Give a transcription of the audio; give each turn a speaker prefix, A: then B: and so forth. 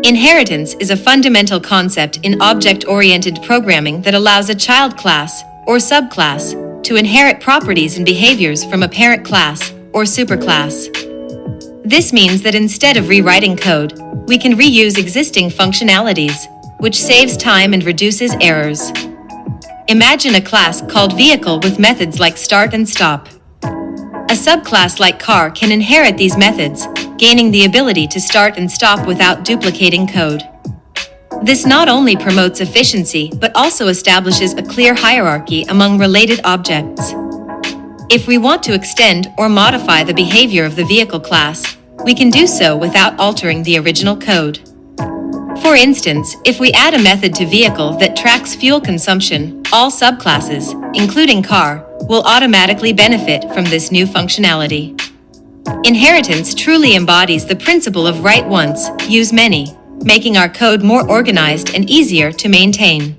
A: Inheritance is a fundamental concept in object-oriented programming that allows a child class, or subclass, to inherit properties and behaviors from a parent class, or superclass. This means that instead of rewriting code, we can reuse existing functionalities, which saves time and reduces errors. Imagine a class called vehicle with methods like start and stop. A subclass like car can inherit these methods, gaining the ability to start and stop without duplicating code. This not only promotes efficiency but also establishes a clear hierarchy among related objects. If we want to extend or modify the behavior of the vehicle class, we can do so without altering the original code. For instance, if we add a method to vehicle that tracks fuel consumption, all subclasses, including car, will automatically benefit from this new functionality. Inheritance truly embodies the principle of write once, use many, making our code more organized and easier to maintain.